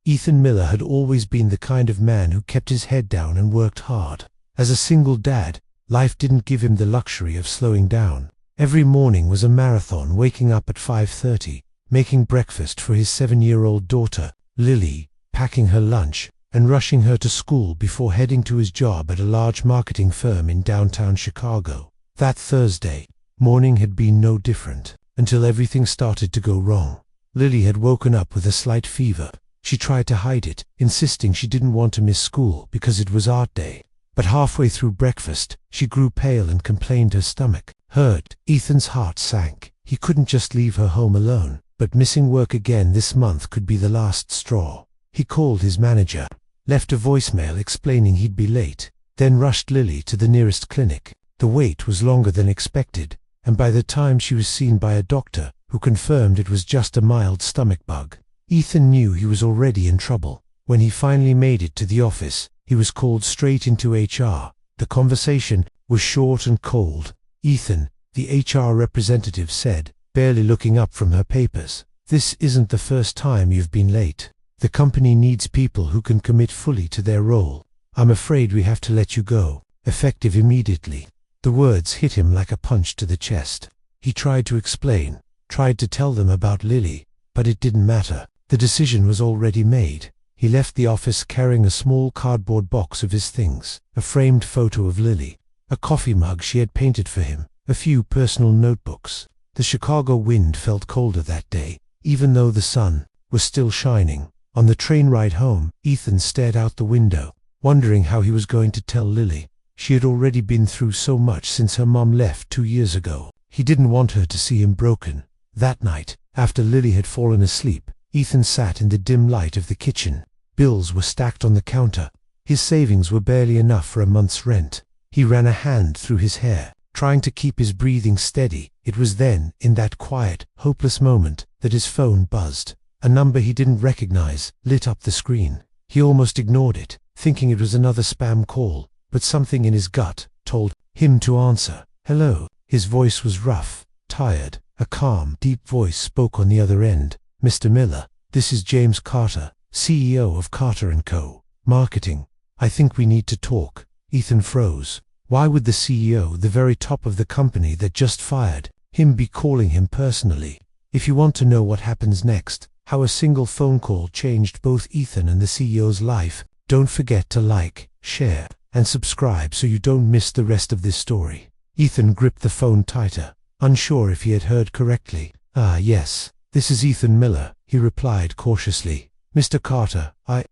Ethan Miller had always been the kind of man who kept his head down and worked hard. As a single dad, life didn't give him the luxury of slowing down. Every morning was a marathon, waking up at 5:30, making breakfast for his 7-year-old daughter, Lily, packing her lunch, and rushing her to school before heading to his job at a large marketing firm in downtown Chicago. That Thursday morning had been no different, until everything started to go wrong. Lily had woken up with a slight fever. She tried to hide it, insisting she didn't want to miss school because it was art day. But halfway through breakfast, she grew pale and complained her stomach hurt. Ethan's heart sank. He couldn't just leave her home alone, but missing work again this month could be the last straw. He called his manager, left a voicemail explaining he'd be late, then rushed Lily to the nearest clinic. The wait was longer than expected, and by the time she was seen by a doctor, who confirmed it was just a mild stomach bug, Ethan knew he was already in trouble. When he finally made it to the office, he was called straight into HR. The conversation was short and cold. "Ethan," the HR representative said, barely looking up from her papers, "this isn't the first time you've been late. The company needs people who can commit fully to their role. I'm afraid we have to let you go, effective immediately." The words hit him like a punch to the chest. He tried to explain, tried to tell them about Lily, but it didn't matter. The decision was already made. He left the office carrying a small cardboard box of his things, a framed photo of Lily, a coffee mug she had painted for him, a few personal notebooks. The Chicago wind felt colder that day, even though the sun was still shining. On the train ride home, Ethan stared out the window, wondering how he was going to tell Lily. She had already been through so much since her mom left 2 years ago. He didn't want her to see him broken. That night, after Lily had fallen asleep, Ethan sat in the dim light of the kitchen. Bills were stacked on the counter. His savings were barely enough for a month's rent. He ran a hand through his hair, trying to keep his breathing steady. It was then, in that quiet, hopeless moment, that his phone buzzed. A number he didn't recognize lit up the screen. He almost ignored it, thinking it was another spam call, but something in his gut told him to answer. "Hello." His voice was rough, tired. A calm, deep voice spoke on the other end. "Mr. Miller, this is James Carter, CEO of Carter & Co. Marketing. I think we need to talk." Ethan froze. Why would the CEO, the very top of the company that just fired him, be calling him personally? If you want to know what happens next, how a single phone call changed both Ethan and the CEO's life, don't forget to like, share, and subscribe so you don't miss the rest of this story. Ethan gripped the phone tighter, unsure if he had heard correctly. "Ah, yes. This is Ethan Miller," he replied cautiously. "Mr. Carter, I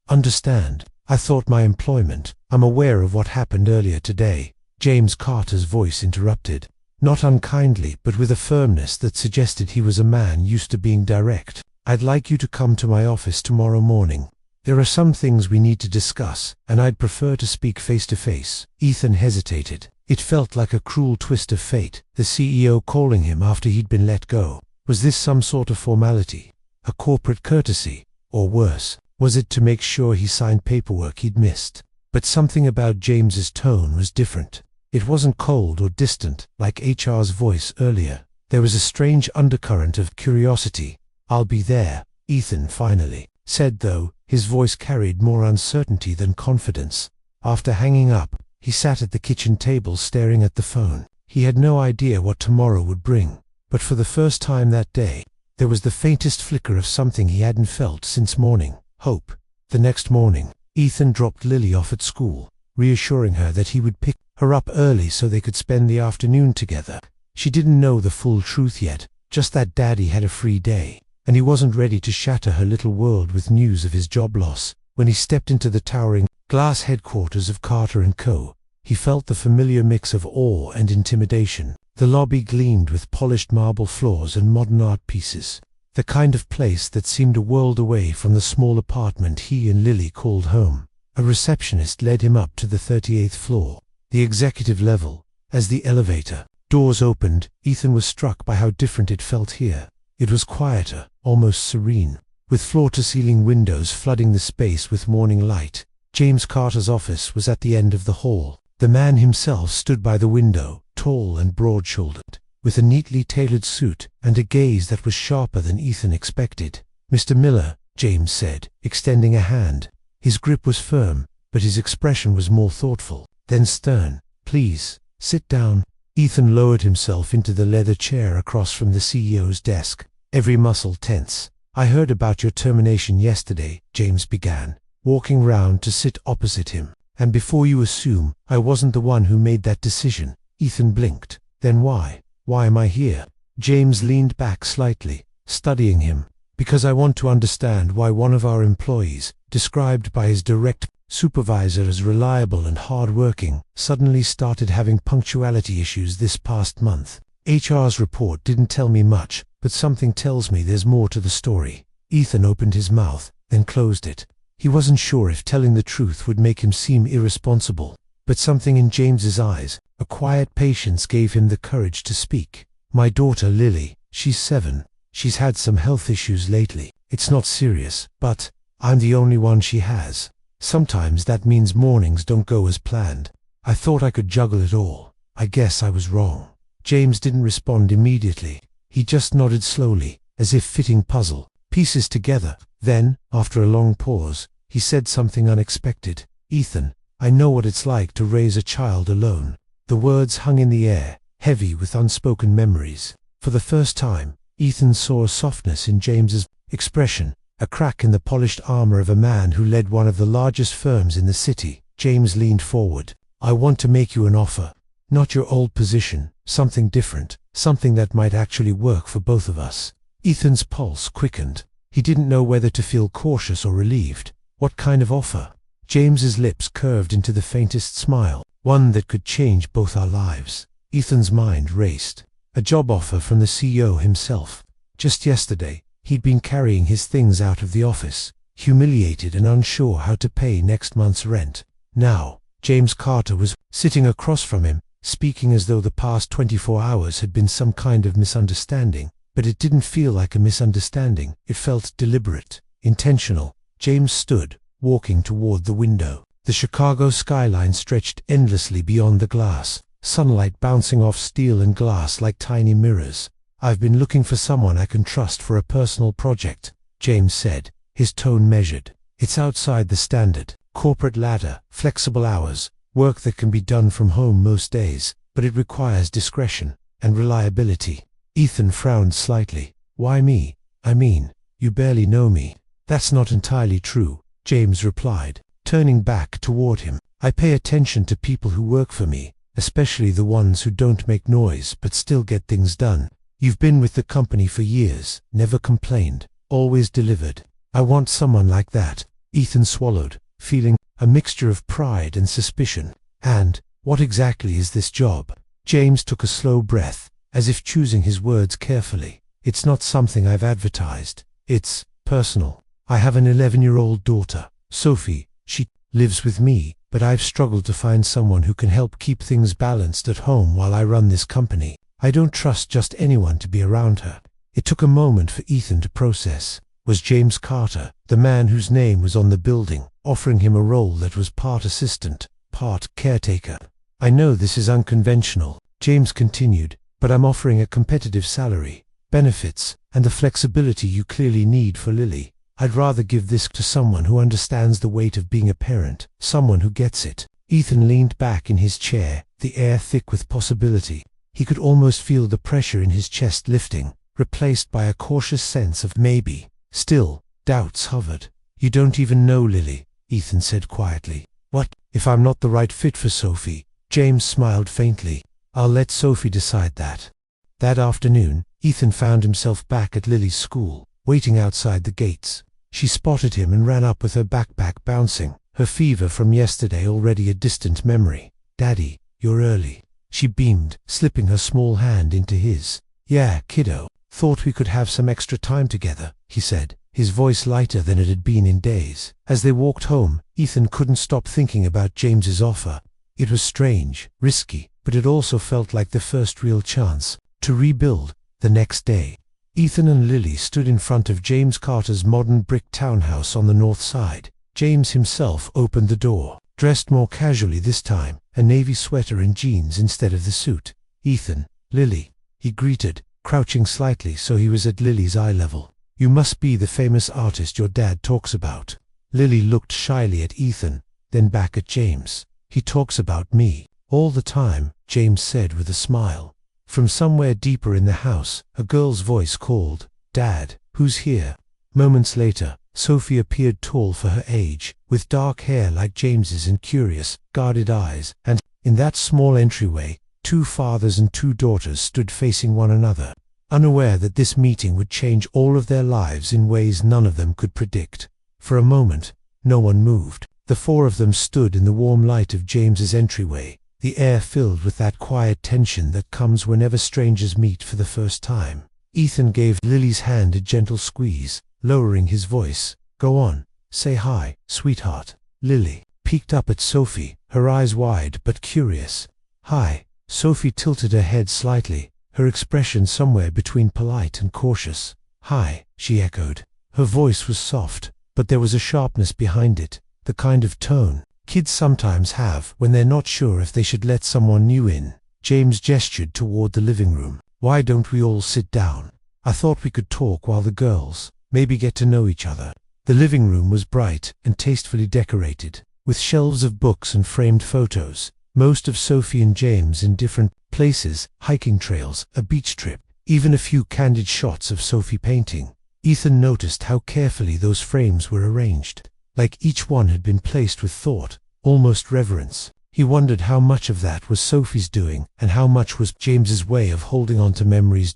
understand. I thought my employment. I'm aware of what happened earlier today." James Carter's voice interrupted, not unkindly but with a firmness that suggested he was a man used to being direct. "I'd like you to come to my office tomorrow morning. There are some things we need to discuss, and I'd prefer to speak face to face." Ethan hesitated. It felt like a cruel twist of fate, the CEO calling him after he'd been let go. Was this some sort of formality? A corporate courtesy? Or worse, was it to make sure he signed paperwork he'd missed? But something about James's tone was different. It wasn't cold or distant, like HR's voice earlier. There was a strange undercurrent of curiosity. "I'll be there," Ethan finally said, though his voice carried more uncertainty than confidence. After hanging up, he sat at the kitchen table staring at the phone. He had no idea what tomorrow would bring. But for the first time that day, there was the faintest flicker of something he hadn't felt since morning: hope. The next morning, Ethan dropped Lily off at school, reassuring her that he would pick her up early so they could spend the afternoon together. She didn't know the full truth yet, just that Daddy had a free day, and he wasn't ready to shatter her little world with news of his job loss. When he stepped into the towering glass headquarters of Carter & Co., he felt the familiar mix of awe and intimidation. The lobby gleamed with polished marble floors and modern art pieces, the kind of place that seemed a world away from the small apartment he and Lily called home. A receptionist led him up to the 38th floor, the executive level. As the elevator doors opened, Ethan was struck by how different it felt here. It was quieter, almost serene, with floor-to-ceiling windows flooding the space with morning light. James Carter's office was at the end of the hall. The man himself stood by the window, tall and broad-shouldered, with a neatly tailored suit and a gaze that was sharper than Ethan expected. "Mr. Miller," James said, extending a hand. His grip was firm, but his expression was more thoughtful, then stern. "Please, sit down." Ethan lowered himself into the leather chair across from the CEO's desk, every muscle tense. "I heard about your termination yesterday," James began, walking round to sit opposite him. "And before you assume, I wasn't the one who made that decision." Ethan blinked. "Then why? Why am I here?" James leaned back slightly, studying him. "Because I want to understand why one of our employees, described by his direct supervisor as reliable and hard-working, suddenly started having punctuality issues this past month. HR's report didn't tell me much, but something tells me there's more to the story." Ethan opened his mouth, then closed it. He wasn't sure if telling the truth would make him seem irresponsible, but something in James's eyes, a quiet patience, gave him the courage to speak. "My daughter Lily, she's 7. She's had some health issues lately. It's not serious, but I'm the only one she has. Sometimes that means mornings don't go as planned. I thought I could juggle it all. I guess I was wrong." James didn't respond immediately. He just nodded slowly, as if fitting puzzle pieces together. Then, after a long pause, he said something unexpected. "Ethan, I know what it's like to raise a child alone." The words hung in the air, heavy with unspoken memories. For the first time, Ethan saw a softness in James's expression, a crack in the polished armor of a man who led one of the largest firms in the city. James leaned forward. "I want to make you an offer. Not your old position, something different, something that might actually work for both of us." Ethan's pulse quickened. He didn't know whether to feel cautious or relieved. "What kind of offer?" James's lips curved into the faintest smile. "One that could change both our lives." Ethan's mind raced. A job offer from the CEO himself. Just yesterday, he'd been carrying his things out of the office, humiliated and unsure how to pay next month's rent. Now, James Carter was sitting across from him, speaking as though the past 24 hours had been some kind of misunderstanding. But it didn't feel like a misunderstanding. It felt deliberate, intentional. James stood, walking toward the window. The Chicago skyline stretched endlessly beyond the glass, sunlight bouncing off steel and glass like tiny mirrors. "I've been looking for someone I can trust for a personal project," James said, his tone measured. "It's outside the standard corporate ladder, flexible hours, work that can be done from home most days, but it requires discretion and reliability." Ethan frowned slightly. "Why me? I mean, you barely know me." "That's not entirely true," James replied, turning back toward him. "I pay attention to people who work for me, especially the ones who don't make noise but still get things done. You've been with the company for years, never complained, always delivered. I want someone like that." Ethan swallowed, feeling a mixture of pride and suspicion. "And what exactly is this job?" James took a slow breath, as if choosing his words carefully. "It's not something I've advertised. It's personal. I have an 11-year-old daughter, Sophie. She lives with me, but I've struggled to find someone who can help keep things balanced at home while I run this company. I don't trust just anyone to be around her." It took a moment for Ethan to process. Was James Carter, the man whose name was on the building, offering him a role that was part assistant, part caretaker? "I know this is unconventional," James continued, "but I'm offering a competitive salary, benefits, and the flexibility you clearly need for Lily. I'd rather give this to someone who understands the weight of being a parent, someone who gets it." Ethan leaned back in his chair, the air thick with possibility. He could almost feel the pressure in his chest lifting, replaced by a cautious sense of maybe. Still, doubts hovered. "You don't even know Lily," Ethan said quietly. "What if I'm not the right fit for Sophie?" James smiled faintly. "I'll let Sophie decide that." That afternoon, Ethan found himself back at Lily's school, waiting outside the gates. She spotted him and ran up with her backpack bouncing, her fever from yesterday already a distant memory. "Daddy, you're early." She beamed, slipping her small hand into his. "Yeah, kiddo. Thought we could have some extra time together," he said, his voice lighter than it had been in days. As they walked home, Ethan couldn't stop thinking about James's offer. It was strange, risky, but it also felt like the first real chance to rebuild. The next day, Ethan and Lily stood in front of James Carter's modern brick townhouse on the north side. James himself opened the door, dressed more casually this time, a navy sweater and jeans instead of the suit. "Ethan, Lily," he greeted, crouching slightly so he was at Lily's eye level. You must be the famous artist your dad talks about." Lily looked shyly at Ethan, then back at James. "He talks about me all the time," James said with a smile. From somewhere deeper in the house, a girl's voice called, "Dad, who's here?" Moments later, Sophie appeared, tall for her age, with dark hair like James's and curious, guarded eyes, and, in that small entryway, two fathers and two daughters stood facing one another, unaware that this meeting would change all of their lives in ways none of them could predict. For a moment, no one moved. The four of them stood in the warm light of James's entryway, the air filled with that quiet tension that comes whenever strangers meet for the first time. Ethan gave Lily's hand a gentle squeeze, lowering his voice. "Go on, say hi, sweetheart." Lily peeked up at Sophie, her eyes wide but curious. "Hi." Sophie tilted her head slightly, her expression somewhere between polite and cautious. "Hi," she echoed. Her voice was soft, but there was a sharpness behind it, the kind of tone kids sometimes have when they're not sure if they should let someone new in. James gestured toward the living room. "Why don't we all sit down? I thought we could talk while the girls maybe get to know each other." The living room was bright and tastefully decorated, with shelves of books and framed photos, most of Sophie and James in different places, hiking trails, a beach trip, even a few candid shots of Sophie painting. Ethan noticed how carefully those frames were arranged, like each one had been placed with thought, almost reverence. He wondered how much of that was Sophie's doing and how much was James's way of holding on to memories.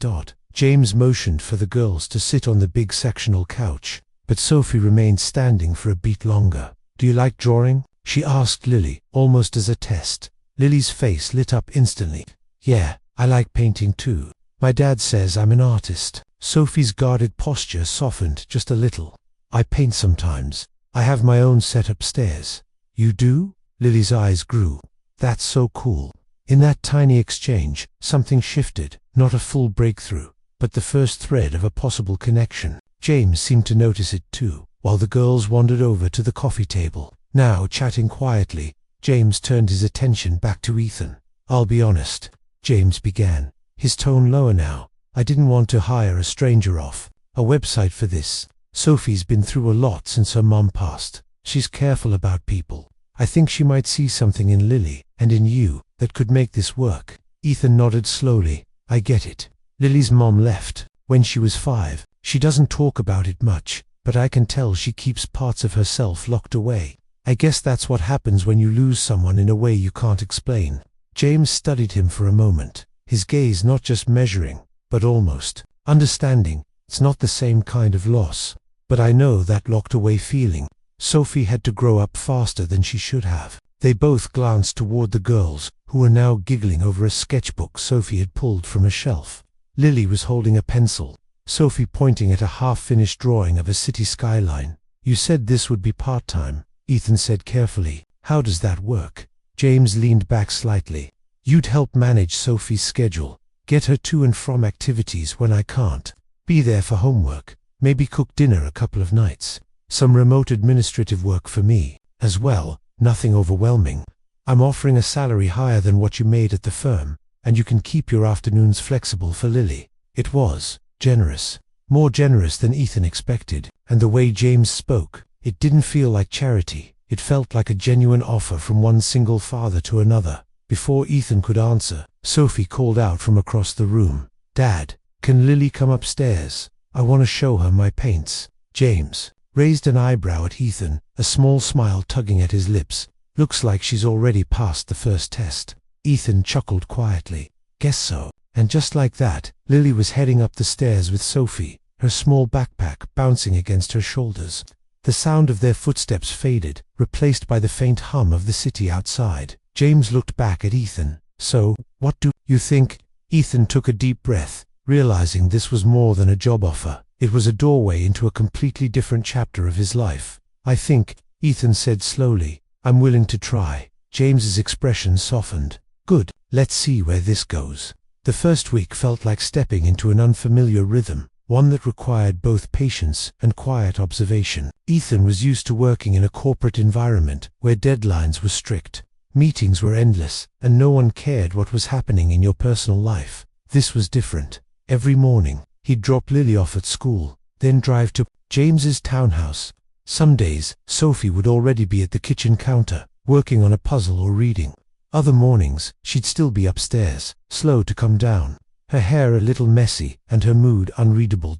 James motioned for the girls to sit on the big sectional couch, but Sophie remained standing for a beat longer. "Do you like drawing?" she asked Lily, almost as a test. Lily's face lit up instantly. "Yeah, I like painting too. My dad says I'm an artist." Sophie's guarded posture softened just a little. "I paint sometimes. I have my own set upstairs." "You do?" Lily's eyes grew. "That's so cool." In that tiny exchange, something shifted, not a full breakthrough, but the first thread of a possible connection. James seemed to notice it too, while the girls wandered over to the coffee table. Now chatting quietly, James turned his attention back to Ethan. "I'll be honest," James began, his tone lower now. "I didn't want to hire a stranger off a website for this. Sophie's been through a lot since her mom passed. She's careful about people. I think she might see something in Lily, and in you, that could make this work." Ethan nodded slowly. "I get it. Lily's mom left when she was 5. She doesn't talk about it much, but I can tell she keeps parts of herself locked away. I guess that's what happens when you lose someone in a way you can't explain." James studied him for a moment, his gaze not just measuring, but almost understanding. "It's not the same kind of loss, but I know that locked away feeling. Sophie had to grow up faster than she should have." They both glanced toward the girls, who were now giggling over a sketchbook Sophie had pulled from a shelf. Lily was holding a pencil, Sophie pointing at a half-finished drawing of a city skyline. "You said this would be part-time," Ethan said carefully. "How does that work?" James leaned back slightly. "You'd help manage Sophie's schedule, get her to and from activities when I can't, be there for homework, maybe cook dinner a couple of nights. Some remote administrative work for me, as well, nothing overwhelming. I'm offering a salary higher than what you made at the firm, and you can keep your afternoons flexible for Lily." It was generous, more generous than Ethan expected, and the way James spoke, it didn't feel like charity. It felt like a genuine offer from one single father to another. Before Ethan could answer, Sophie called out from across the room, "Dad, can Lily come upstairs? I want to show her my paints." James raised an eyebrow at Ethan, a small smile tugging at his lips. "Looks like she's already passed the first test." Ethan chuckled quietly. "Guess so." And just like that, Lily was heading up the stairs with Sophie, her small backpack bouncing against her shoulders. The sound of their footsteps faded, replaced by the faint hum of the city outside. James looked back at Ethan. "So, what do you think?" Ethan took a deep breath, realizing this was more than a job offer. It was a doorway into a completely different chapter of his life. "I think," Ethan said slowly, "I'm willing to try." James's expression softened. "Good, let's see where this goes." The first week felt like stepping into an unfamiliar rhythm, one that required both patience and quiet observation. Ethan was used to working in a corporate environment where deadlines were strict, meetings were endless, and no one cared what was happening in your personal life. This was different. Every morning, he'd drop Lily off at school, then drive to James's townhouse. Some days, Sophie would already be at the kitchen counter, working on a puzzle or reading. Other mornings, she'd still be upstairs, slow to come down, her hair a little messy and her mood unreadable.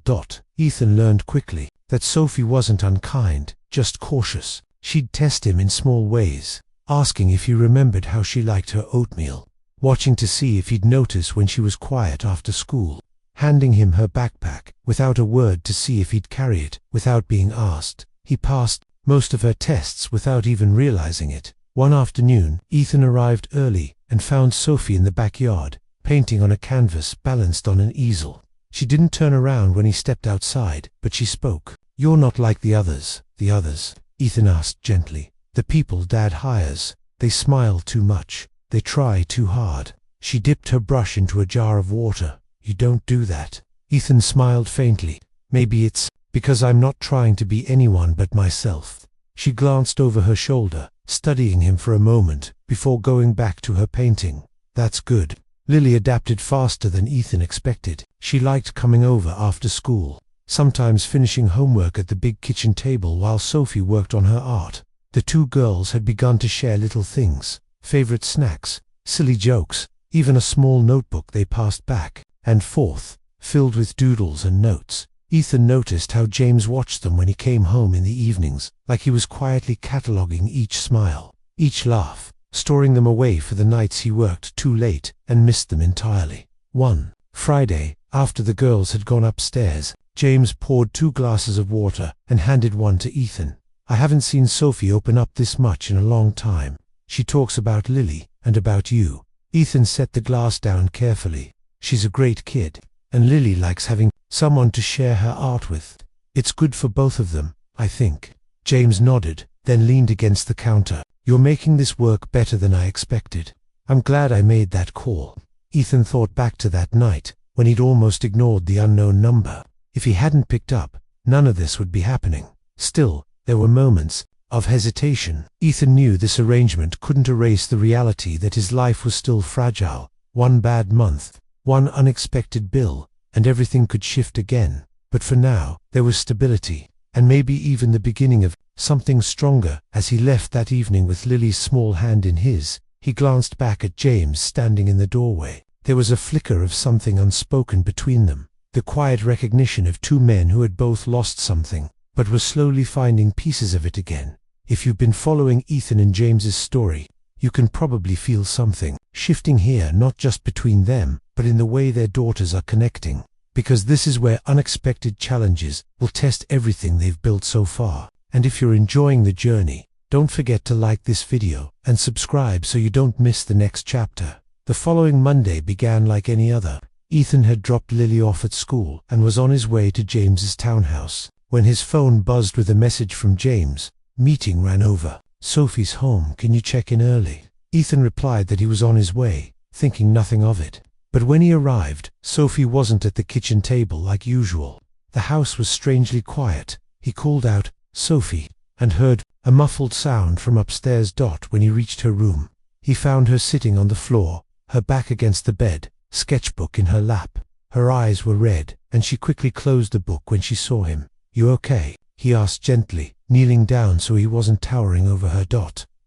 Ethan learned quickly that Sophie wasn't unkind, just cautious. She'd test him in small ways, asking if he remembered how she liked her oatmeal, watching to see if he'd notice when she was quiet after school, handing him her backpack without a word to see if he'd carry it without being asked. He passed most of her tests without even realizing it. One afternoon, Ethan arrived early and found Sophie in the backyard, painting on a canvas balanced on an easel. She didn't turn around when he stepped outside, but she spoke. "You're not like the others." "The others?" Ethan asked gently. "The people Dad hires. They smile too much. They try too hard." She dipped her brush into a jar of water. "You don't do that." Ethan smiled faintly. "Maybe it's because I'm not trying to be anyone but myself." She glanced over her shoulder, studying him for a moment before going back to her painting. "That's good." Lily adapted faster than Ethan expected. She liked coming over after school, sometimes finishing homework at the big kitchen table while Sophie worked on her art. The two girls had begun to share little things, favorite snacks, silly jokes, even a small notebook they passed back and forth, filled with doodles and notes. Ethan noticed how James watched them when he came home in the evenings, like he was quietly cataloguing each smile, each laugh, storing them away for the nights he worked too late and missed them entirely. One Friday, after the girls had gone upstairs, James poured 2 glasses of water and handed one to Ethan. "I haven't seen Sophie open up this much in a long time. She talks about Lily and about you." Ethan set the glass down carefully. "She's a great kid, and Lily likes having someone to share her art with. It's good for both of them, I think." James nodded, then leaned against the counter. "You're making this work better than I expected. I'm glad I made that call." Ethan thought back to that night, when he'd almost ignored the unknown number. If he hadn't picked up, none of this would be happening. Still, there were moments of hesitation. Ethan knew this arrangement couldn't erase the reality that his life was still fragile. One bad month, one unexpected bill, and everything could shift again. But for now, there was stability, and maybe even the beginning of something stronger. As he left that evening with Lily's small hand in his, he glanced back at James standing in the doorway. There was a flicker of something unspoken between them, the quiet recognition of two men who had both lost something, but were slowly finding pieces of it again. If you've been following Ethan and James's story, you can probably feel something shifting here, not just between them, but in the way their daughters are connecting. Because this is where unexpected challenges will test everything they've built so far. And if you're enjoying the journey, don't forget to like this video and subscribe so you don't miss the next chapter. The following Monday began like any other. Ethan had dropped Lily off at school and was on his way to James's townhouse when his phone buzzed with a message from James. "Meeting ran over. Sophie's home, can you check in early?" Ethan replied that he was on his way, thinking nothing of it. But when he arrived, Sophie wasn't at the kitchen table like usual. The house was strangely quiet. He called out, "Sophie," and heard a muffled sound from upstairs. When he reached her room, he found her sitting on the floor, her back against the bed, sketchbook in her lap. Her eyes were red, and she quickly closed the book when she saw him. "You okay?" he asked gently, kneeling down so he wasn't towering over her.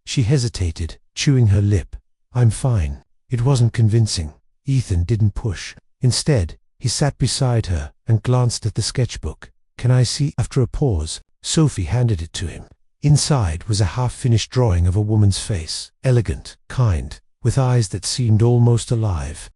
She hesitated, chewing her lip. "I'm fine." It wasn't convincing. Ethan didn't push. Instead, he sat beside her and glanced at the sketchbook. "Can I see?" After a pause, Sophie handed it to him. Inside was a half-finished drawing of a woman's face, elegant, kind, with eyes that seemed almost alive.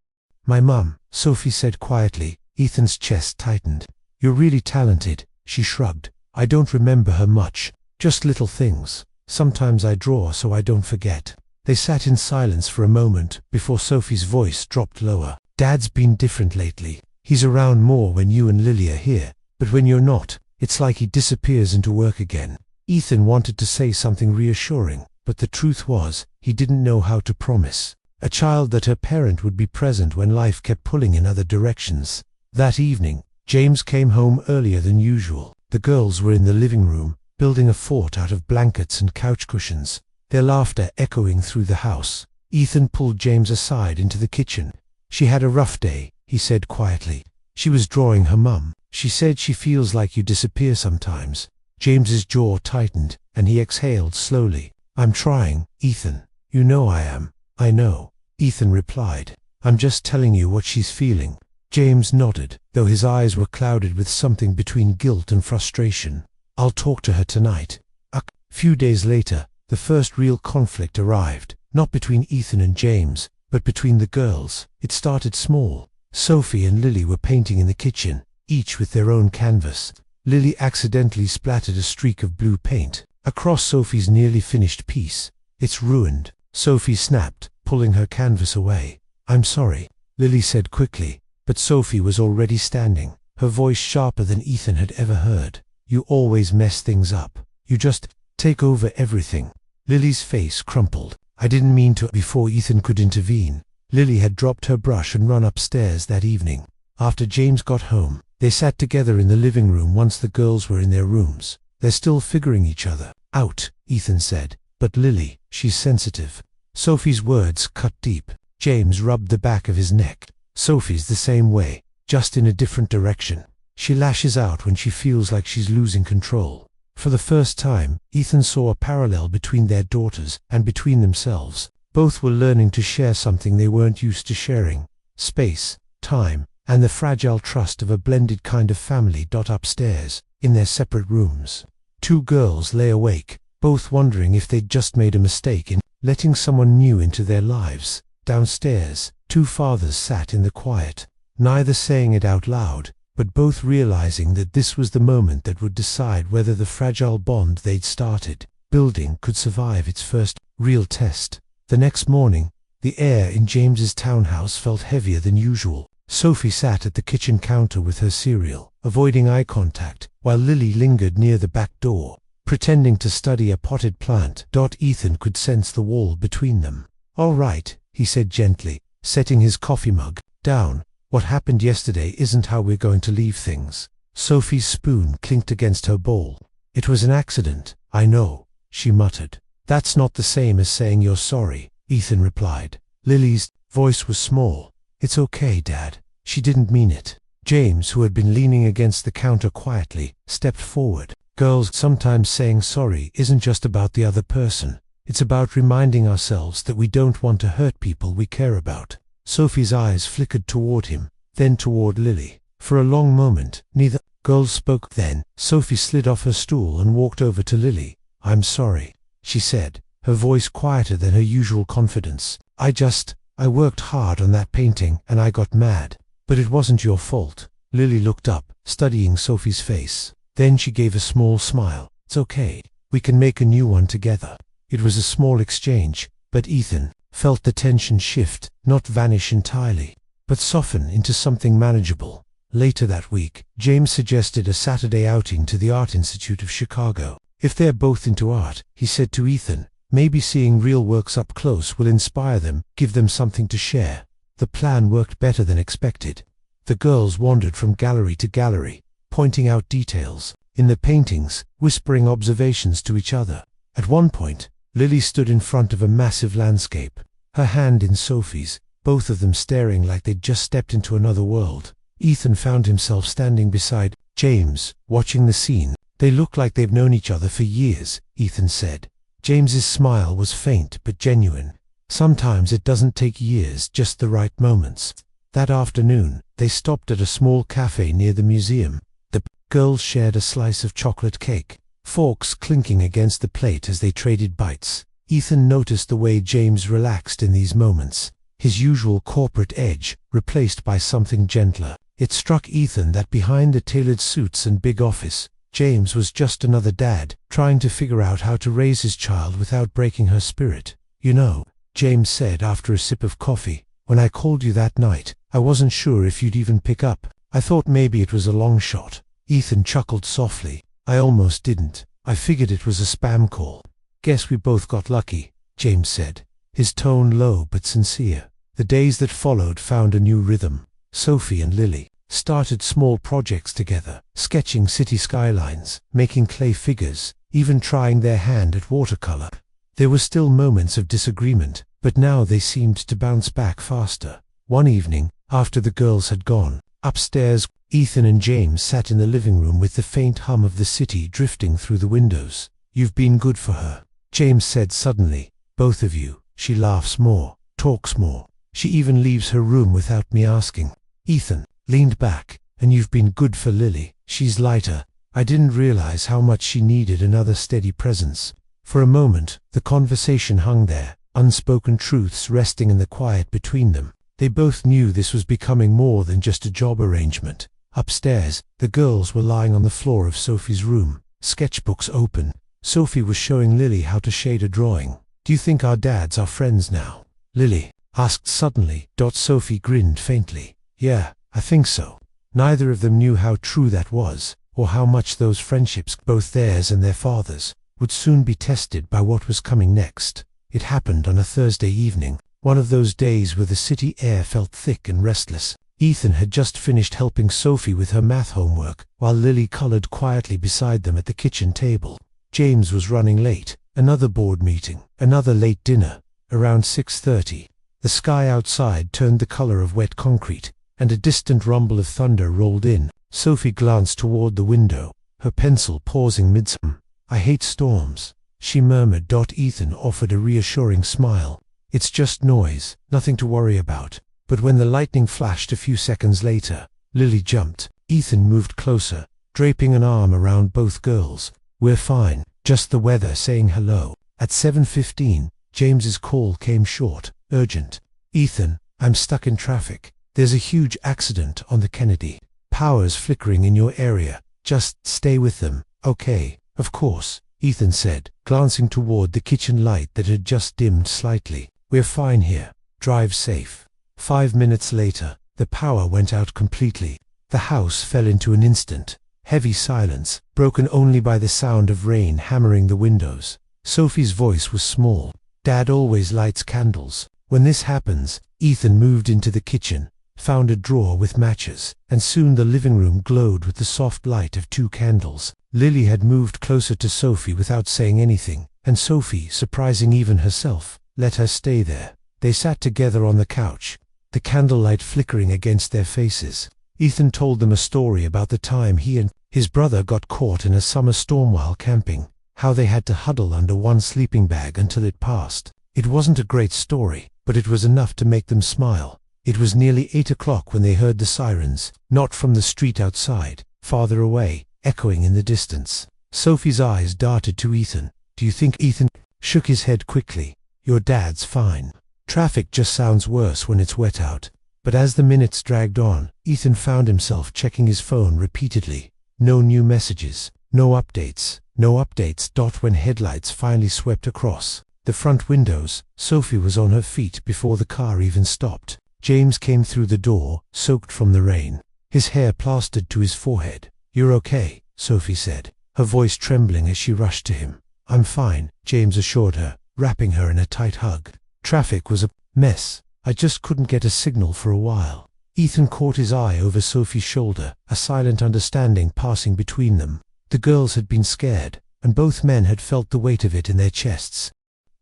"My mum," Sophie said quietly. Ethan's chest tightened. "You're really talented," she shrugged. "I don't remember her much, just little things. Sometimes I draw so I don't forget." They sat in silence for a moment before Sophie's voice dropped lower. "Dad's been different lately. He's around more when you and Lily are here, but when you're not, it's like he disappears into work again." Ethan wanted to say something reassuring, but the truth was, he didn't know how to promise a child that her parent would be present when life kept pulling in other directions. That evening, James came home earlier than usual. The girls were in the living room, building a fort out of blankets and couch cushions, their laughter echoing through the house. Ethan pulled James aside into the kitchen. "She had a rough day," he said quietly. "She was drawing her mum." She said she feels like you disappear sometimes. James's jaw tightened, and he exhaled slowly. I'm trying, Ethan. You know I am. I know, Ethan replied. I'm just telling you what she's feeling. James nodded, though his eyes were clouded with something between guilt and frustration. I'll talk to her tonight. A few days later, the first real conflict arrived, not between Ethan and James, but between the girls. It started small. Sophie and Lily were painting in the kitchen, each with their own canvas. Lily accidentally splattered a streak of blue paint across Sophie's nearly finished piece. It's ruined, Sophie snapped, pulling her canvas away. I'm sorry, Lily said quickly, but Sophie was already standing, her voice sharper than Ethan had ever heard. You always mess things up. You just take over everything. Lily's face crumpled. I didn't mean to. Before Ethan could intervene, Lily had dropped her brush and run upstairs that evening. After James got home, they sat together in the living room once the girls were in their rooms. They're still figuring each other out, Ethan said. But Lily, she's sensitive. Sophie's words cut deep. James rubbed the back of his neck. Sophie's the same way, just in a different direction. She lashes out when she feels like she's losing control. For the first time, Ethan saw a parallel between their daughters and between themselves. Both were learning to share something they weren't used to sharing: space, time, and the fragile trust of a blended kind of family. Upstairs, in their separate rooms, two girls lay awake, both wondering if they'd just made a mistake in letting someone new into their lives. Downstairs, two fathers sat in the quiet, neither saying it out loud, but both realizing that this was the moment that would decide whether the fragile bond they'd started building could survive its first real test. The next morning, the air in James's townhouse felt heavier than usual. Sophie sat at the kitchen counter with her cereal, avoiding eye contact, while Lily lingered near the back door, pretending to study a potted plant. Ethan could sense the wall between them. All right, he said gently, setting his coffee mug down. What happened yesterday isn't how we're going to leave things. Sophie's spoon clinked against her bowl. It was an accident, I know, she muttered. That's not the same as saying you're sorry, Ethan replied. Lily's voice was small. It's okay, Dad. She didn't mean it. James, who had been leaning against the counter quietly, stepped forward. Girls, sometimes saying sorry isn't just about the other person. It's about reminding ourselves that we don't want to hurt people we care about. Sophie's eyes flickered toward him, then toward Lily. For a long moment, neither girl spoke. Then, Sophie slid off her stool and walked over to Lily. I'm sorry, she said, her voice quieter than her usual confidence. I worked hard on that painting and I got mad. But it wasn't your fault. Lily looked up, studying Sophie's face. Then she gave a small smile. It's okay. We can make a new one together. It was a small exchange, but Ethan felt the tension shift, not vanish entirely, but soften into something manageable. Later that week, James suggested a Saturday outing to the Art Institute of Chicago. If they're both into art, he said to Ethan, maybe seeing real works up close will inspire them, give them something to share. The plan worked better than expected. The girls wandered from gallery to gallery, pointing out details in the paintings, whispering observations to each other. At one point, Lily stood in front of a massive landscape, her hand in Sophie's, both of them staring like they'd just stepped into another world. Ethan found himself standing beside James, watching the scene. They look like they've known each other for years, Ethan said. James's smile was faint but genuine. Sometimes it doesn't take years, just the right moments. That afternoon, they stopped at a small cafe near the museum. The girls shared a slice of chocolate cake, forks clinking against the plate as they traded bites. Ethan noticed the way James relaxed in these moments, his usual corporate edge replaced by something gentler. It struck Ethan that behind the tailored suits and big office, James was just another dad, trying to figure out how to raise his child without breaking her spirit. You know, James said after a sip of coffee, when I called you that night, I wasn't sure if you'd even pick up. I thought maybe it was a long shot. Ethan chuckled softly. I almost didn't. I figured it was a spam call. Guess we both got lucky, James said, his tone low but sincere. The days that followed found a new rhythm. Sophie and Lily started small projects together, sketching city skylines, making clay figures, even trying their hand at watercolor. There were still moments of disagreement, but now they seemed to bounce back faster. One evening, after the girls had gone, Upstairs, Ethan and James sat in the living room with the faint hum of the city drifting through the windows. "You've been good for her," James said suddenly. "Both of you. She laughs more, talks more. She even leaves her room without me asking." Ethan leaned back. "And you've been good for Lily. She's lighter. I didn't realize how much she needed another steady presence." For a moment, the conversation hung there, unspoken truths resting in the quiet between them. They both knew this was becoming more than just a job arrangement. Upstairs, the girls were lying on the floor of Sophie's room, sketchbooks open. Sophie was showing Lily how to shade a drawing. "Do you think our dads are friends now?" Lily asked suddenly. Sophie grinned faintly. "Yeah, I think so." Neither of them knew how true that was, or how much those friendships, both theirs and their father's, would soon be tested by what was coming next. It happened on a Thursday evening, one of those days where the city air felt thick and restless. Ethan had just finished helping Sophie with her math homework, while Lily colored quietly beside them at the kitchen table. James was running late, another board meeting, another late dinner. Around 6:30, the sky outside turned the color of wet concrete, and a distant rumble of thunder rolled in. Sophie glanced toward the window, her pencil pausing mid-sum. "I hate storms," she murmured. Ethan offered a reassuring smile. "It's just noise, nothing to worry about." But when the lightning flashed a few seconds later, Lily jumped. Ethan moved closer, draping an arm around both girls. "We're fine, just the weather saying hello." At 7:15, James's call came short, urgent. "Ethan, I'm stuck in traffic. There's a huge accident on the Kennedy. Power's flickering in your area. Just stay with them, okay?" "Of course," Ethan said, glancing toward the kitchen light that had just dimmed slightly. "We're fine here. Drive safe." 5 minutes later, the power went out completely. The house fell into an instant. Heavy silence, broken only by the sound of rain hammering the windows. Sophie's voice was small. "Dad always lights candles. When this happens," Ethan moved into the kitchen, found a drawer with matches, and soon the living room glowed with the soft light of 2 candles. Lily had moved closer to Sophie without saying anything, and Sophie, surprising even herself, let her stay there. They sat together on the couch, the candlelight flickering against their faces. Ethan told them a story about the time he and his brother got caught in a summer storm while camping, how they had to huddle under one sleeping bag until it passed. It wasn't a great story, but it was enough to make them smile. It was nearly 8 o'clock when they heard the sirens, not from the street outside, farther away, echoing in the distance. Sophie's eyes darted to Ethan. "Do you think?" Ethan shook his head quickly. "Your dad's fine. Traffic just sounds worse when it's wet out." But as the minutes dragged on, Ethan found himself checking his phone repeatedly. No new messages, no updates, no updates. When headlights finally swept across the front windows, Sophie was on her feet before the car even stopped. James came through the door, soaked from the rain, his hair plastered to his forehead. "You're okay," Sophie said, her voice trembling as she rushed to him. "I'm fine," James assured her, wrapping her in a tight hug. "Traffic was a mess. I just couldn't get a signal for a while." Ethan caught his eye over Sophie's shoulder, a silent understanding passing between them. The girls had been scared, and both men had felt the weight of it in their chests.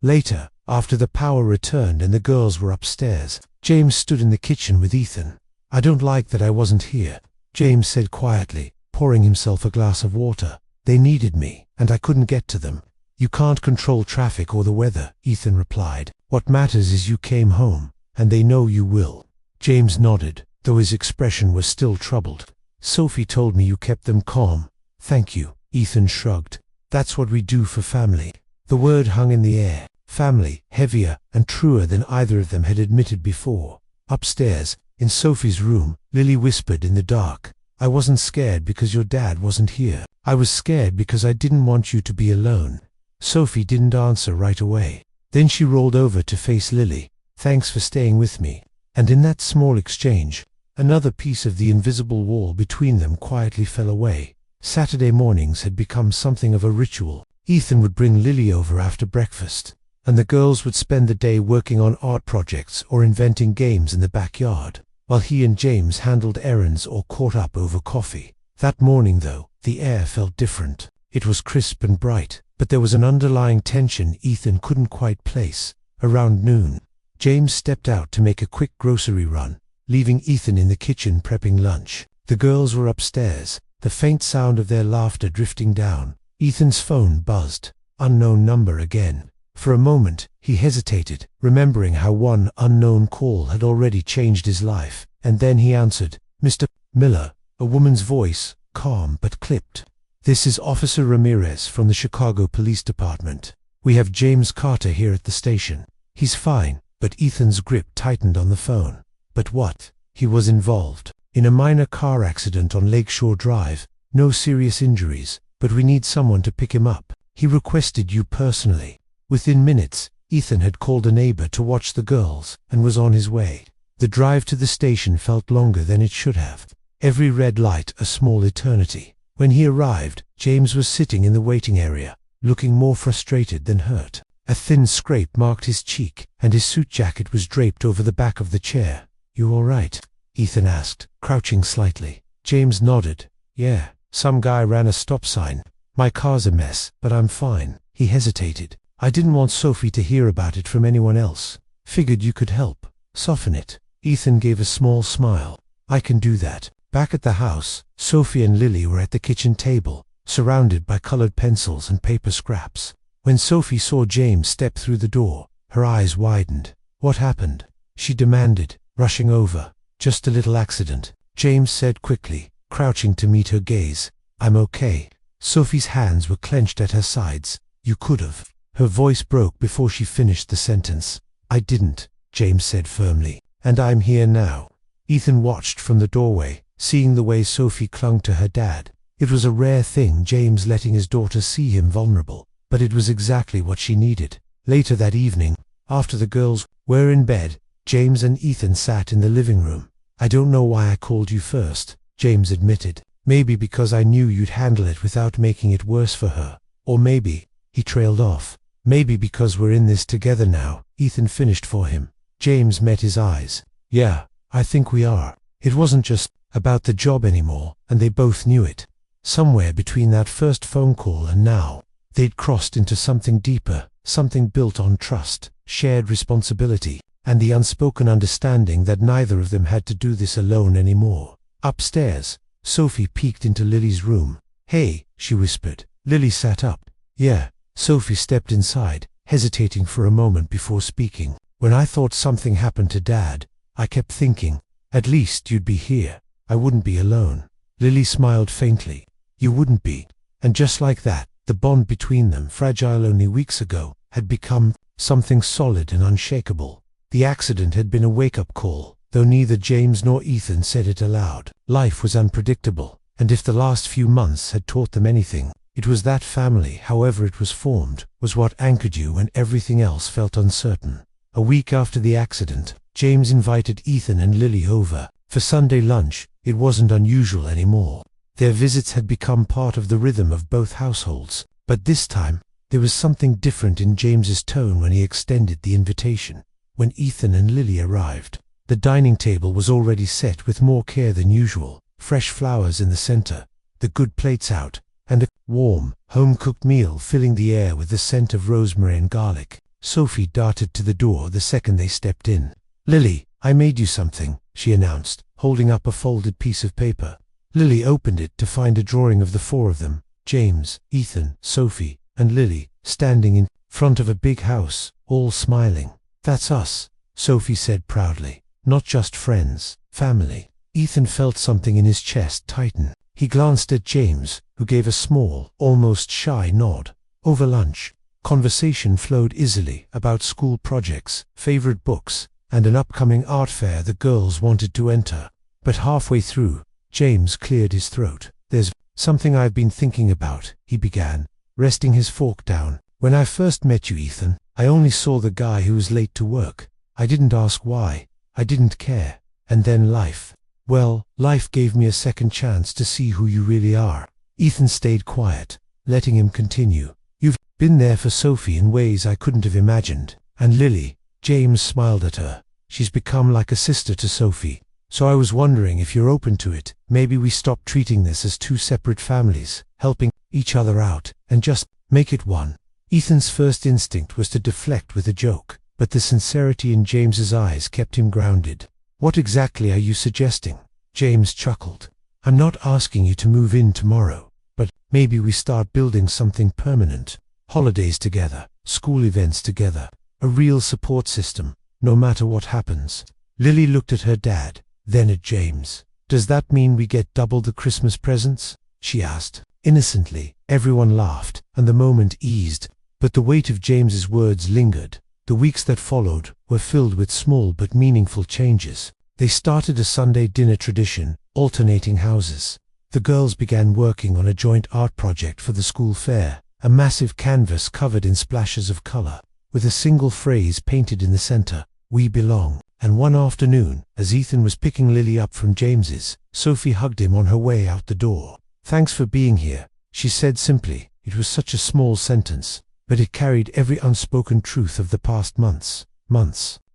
Later, after the power returned and the girls were upstairs, James stood in the kitchen with Ethan. "I don't like that I wasn't here," James said quietly, pouring himself a glass of water. "They needed me, and I couldn't get to them." "You can't control traffic or the weather," Ethan replied. "What matters is you came home, and they know you will." James nodded, though his expression was still troubled. "Sophie told me you kept them calm." "Thank you," Ethan shrugged. "That's what we do for family." The word hung in the air, family, heavier and truer than either of them had admitted before. Upstairs, in Sophie's room, Lily whispered in the dark, "I wasn't scared because your dad wasn't here. I was scared because I didn't want you to be alone." Sophie didn't answer right away. Then she rolled over to face Lily. "Thanks for staying with me." And in that small exchange, another piece of the invisible wall between them quietly fell away. Saturday mornings had become something of a ritual. Ethan would bring Lily over after breakfast, and the girls would spend the day working on art projects or inventing games in the backyard, while he and James handled errands or caught up over coffee. That morning, though, the air felt different. It was crisp and bright, but there was an underlying tension Ethan couldn't quite place. Around noon, James stepped out to make a quick grocery run. leaving Ethan in the kitchen prepping lunch. The girls were upstairs, the faint sound of their laughter drifting down. Ethan's phone buzzed. Unknown number again. For a moment, he hesitated, remembering how one unknown call had already changed his life, and then he answered. "Mr. Miller," a woman's voice, calm but clipped. "This is Officer Ramirez from the Chicago Police Department. We have James Carter here at the station. He's fine," but Ethan's grip tightened on the phone. But what? He was involved in a minor car accident on Lakeshore Drive. No serious injuries, but we need someone to pick him up. He requested you personally. Within minutes, Ethan had called a neighbor to watch the girls and was on his way. The drive to the station felt longer than it should have. Every red light a small eternity. When he arrived, James was sitting in the waiting area, looking more frustrated than hurt. A thin scrape marked his cheek, and his suit jacket was draped over the back of the chair. "You all right?" Ethan asked, crouching slightly. James nodded. "Yeah, some guy ran a stop sign. My car's a mess, but I'm fine." He hesitated. "I didn't want Sophie to hear about it from anyone else. Figured you could help soften it." Ethan gave a small smile. "I can do that." Back at the house, Sophie and Lily were at the kitchen table, surrounded by colored pencils and paper scraps. When Sophie saw James step through the door, her eyes widened. "What happened?" she demanded, rushing over. "Just a little accident," James said quickly, crouching to meet her gaze. "I'm okay." Sophie's hands were clenched at her sides. "You could have." Her voice broke before she finished the sentence. "I didn't," James said firmly, "and I'm here now." Ethan watched from the doorway, seeing the way Sophie clung to her dad. It was a rare thing, James letting his daughter see him vulnerable, but it was exactly what she needed. Later that evening, after the girls were in bed, James and Ethan sat in the living room. "I don't know why I called you first," James admitted. "Maybe because I knew you'd handle it without making it worse for her. Or maybe," he trailed off, "maybe because we're in this together now," Ethan finished for him. James met his eyes. "Yeah, I think we are." It wasn't just about the job anymore, and they both knew it. Somewhere between that first phone call and now, they'd crossed into something deeper, something built on trust, shared responsibility, and the unspoken understanding that neither of them had to do this alone anymore. Upstairs, Sophie peeked into Lily's room. "Hey," she whispered. Lily sat up. "Yeah." Sophie stepped inside, hesitating for a moment before speaking. "When I thought something happened to Dad, I kept thinking, at least you'd be here. I wouldn't be alone." Lily smiled faintly. "You wouldn't be." And just like that, the bond between them, fragile only weeks ago, had become something solid and unshakable. The accident had been a wake-up call, though neither James nor Ethan said it aloud. Life was unpredictable, and if the last few months had taught them anything, it was that family, however it was formed, was what anchored you when everything else felt uncertain. A week after the accident, James invited Ethan and Lily over for Sunday lunch. It wasn't unusual anymore. Their visits had become part of the rhythm of both households, but this time, there was something different in James's tone when he extended the invitation. When Ethan and Lily arrived, the dining table was already set with more care than usual, fresh flowers in the center, the good plates out, and a warm, home-cooked meal filling the air with the scent of rosemary and garlic. Sophie darted to the door the second they stepped in. "Lily, I made you something," she announced, holding up a folded piece of paper. Lily opened it to find a drawing of the four of them, James, Ethan, Sophie, and Lily, standing in front of a big house, all smiling. "That's us," Sophie said proudly. "Not just friends, family." Ethan felt something in his chest tighten. He glanced at James, who gave a small, almost shy nod. Over lunch, conversation flowed easily about school projects, favorite books, and an upcoming art fair the girls wanted to enter. But halfway through, James cleared his throat. "There's something I've been thinking about," he began, resting his fork down. "When I first met you, Ethan, I only saw the guy who was late to work. I didn't ask why. I didn't care. And then life. Well, life gave me a second chance to see who you really are." Ethan stayed quiet, letting him continue. "You've been there for Sophie in ways I couldn't have imagined. And Lily," James smiled at her, "she's become like a sister to Sophie. So I was wondering if you're open to it. Maybe we stop treating this as two separate families, helping each other out, and just make it one." Ethan's first instinct was to deflect with a joke, but the sincerity in James's eyes kept him grounded. What exactly are you suggesting? James chuckled. I'm not asking you to move in tomorrow, but maybe we start building something permanent. Holidays together, school events together, a real support system, no matter what happens. Lily looked at her dad, then at James. Does that mean we get double the Christmas presents? She asked. Innocently, everyone laughed, and the moment eased, but the weight of James's words lingered. The weeks that followed were filled with small but meaningful changes. They started a Sunday dinner tradition, alternating houses. The girls began working on a joint art project for the school fair, a massive canvas covered in splashes of color, with a single phrase painted in the center, "We belong." And one afternoon, as Ethan was picking Lily up from James's, Sophie hugged him on her way out the door. "Thanks for being here," she said simply. It was such a small sentence, but it carried every unspoken truth of the past months.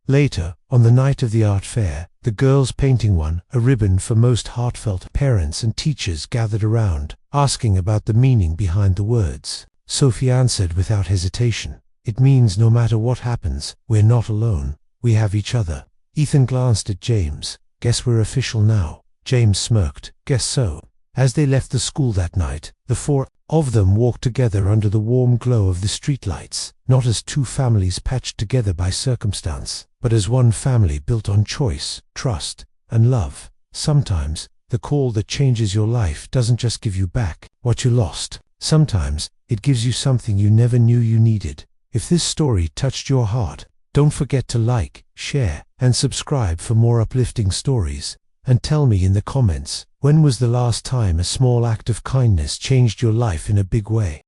Later, on the night of the art fair, the girls painting won a ribbon for most heartfelt. Parents and teachers gathered around, asking about the meaning behind the words. Sophie answered without hesitation, "It means no matter what happens, we're not alone. We have each other." Ethan glanced at James. "Guess we're official now." James smirked. "Guess so." As they left the school that night, the four of them walked together under the warm glow of the streetlights, not as two families patched together by circumstance, but as one family built on choice, trust, and love. Sometimes, the call that changes your life doesn't just give you back what you lost. Sometimes, it gives you something you never knew you needed. If this story touched your heart, don't forget to like, share, and subscribe for more uplifting stories. And tell me in the comments, when was the last time a small act of kindness changed your life in a big way?